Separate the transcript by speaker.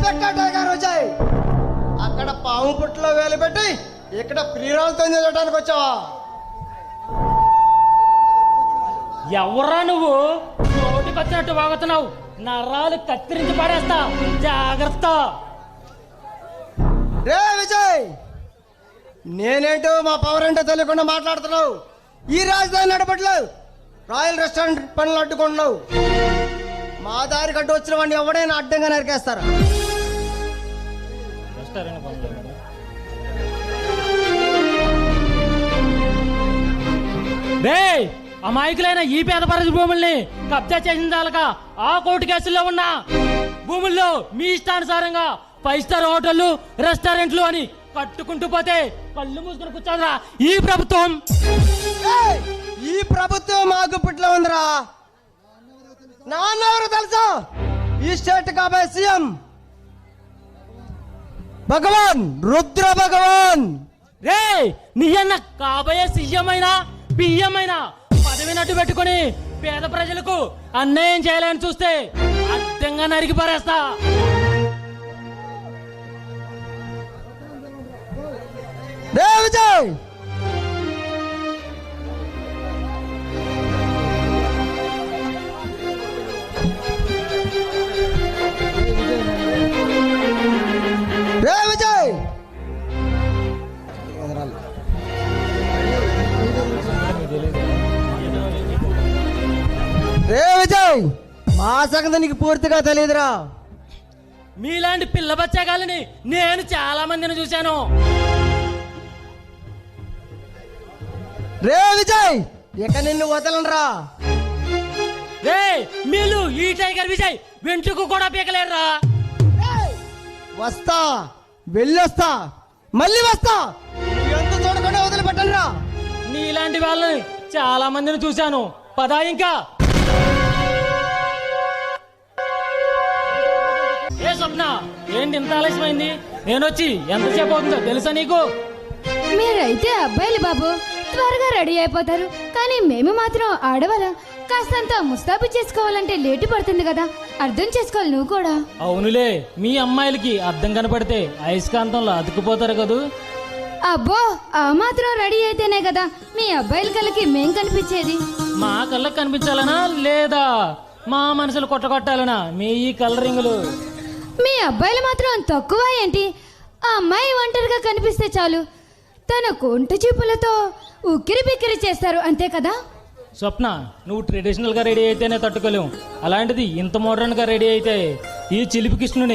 Speaker 1: Inspector గారు వచ్చాయి. అక్కడ పాము పుట్లో వేలు పెట్టి ఇక్కడ ప్రియురాలతో చేయడానికి వచ్చావా?
Speaker 2: ఎవరా నువ్వు? నోటికి వచ్చినట్టు వాగుతున్నావు. నరాలు కత్తిరించి పడేస్తా, జాగ్రత్త.
Speaker 1: రే విజయ్, నేనేంటో మా పవర్ ఏంటో తెలియకుండా మాట్లాడుతున్నావు. ఈ రాజధాని నడపట్లేదు, రాయల్ రెస్టారెంట్ పనులు అడ్డుకుంటున్నావు. మా దారి కట్టు వచ్చిన వాడిని ఎవడైనా అడ్డంగా నరికేస్తారా?
Speaker 2: అమాయకులైన ఈ పేద పరిధి భూముల్ని కబ్జా చేసిన దాకా ఆ కోర్టు కేసుల్లో ఉన్న భూముల్లో మీ ఇష్టానుసారంగా 5 స్టార్ హోటళ్లు, రెస్టారెంట్లు అని కట్టుకుంటూ పోతే కళ్ళు మూసుకుని కూర్చోదురా ఈ ప్రభుత్వం.
Speaker 1: ఈ ప్రభుత్వం మా గుప్పిట్లో ఉందిరా. నాన్నెవరు తెలుసా? ఈ స్టేట్ కాబోయే సీఎం భగవాన్, రుద్ర భగవాన్.
Speaker 2: రే నీ అన్న కాబోయే సీఎం అయినా పిఎం అయినా పదవినట్టు పెట్టుకుని పేద ప్రజలకు అన్యాయం చేయాలని చూస్తే అర్థంగా నరికి పారేస్తా.
Speaker 1: రే విజయ్, రే విజయ్, రే విజయ్, మా సంగతి నీకు పూర్తిగా తెలియదురా.
Speaker 2: మీలాంటి పిల్ల బచ్చాగాలని నేను చాలా మందిని చూశాను.
Speaker 1: రే విజయ్, ఇక నిన్ను వదలనరా.
Speaker 2: రే మీరు ఈ టైగర్ విజయ్ వెంట్రుకు కూడా పీకలేరురా.
Speaker 1: వస్తా, వెళ్ళొస్తా, మళ్ళీ వస్తా. ఎంత చూడకుండా వదిలిపెట్టనురా.
Speaker 2: నీలాంటి వాళ్ళని చాలా మందిని చూశాను. పదా ఇంకా. ఏ స్వప్న, ఏంటి ఇంత ఆలస్యమైంది? నేను వచ్చి ఎంతసేపు అవుతుందో తెలుసా నీకు?
Speaker 3: మీరైతే అబ్బాయిలు బాబు, త్వరగా రెడీ అయిపోతారు. కానీ మేము మాత్రం ఆడవాళ్ళం, కాస్తంత ముస్తాబు చేసుకోవాలంటే లేటు పడుతుంది కదా, అర్థం చేసుకోవాలి నువ్వు కూడా.
Speaker 2: అవునులే, మీ అమ్మాయిలకి అర్థం కనపడితే అయస్కాంతంలో అతుక్కుపోతారు కదూ.
Speaker 3: అబ్బో, ఆ మాత్రం రెడీ అయితేనే కదా మీ అబ్బాయిల కళ్ళకి మేం కనిపించేది.
Speaker 2: మా కళ్ళకి కనిపించాలనా లేదా మా మనసులు కొట్టగొట్టాలనా మీ ఈ కలరింగులు?
Speaker 3: మీ అబ్బాయిలు మాత్రం తక్కువ ఏంటి? ఆ అమ్మాయి ఒంటరిగా కనిపిస్తే చాలు, తన కొంట చూపులతో ఉక్కిరి బిక్కిరి చేస్తారు, అంతే కదా.
Speaker 2: స్వప్న, నువ్వు ట్రెడిషనల్ గా రెడీ అయితేనే తట్టుకోలేవు. అలాంటిది ఇంత మోడర్న్ గా రెడీ అయితే ఈ చిలిపి కృష్ణుని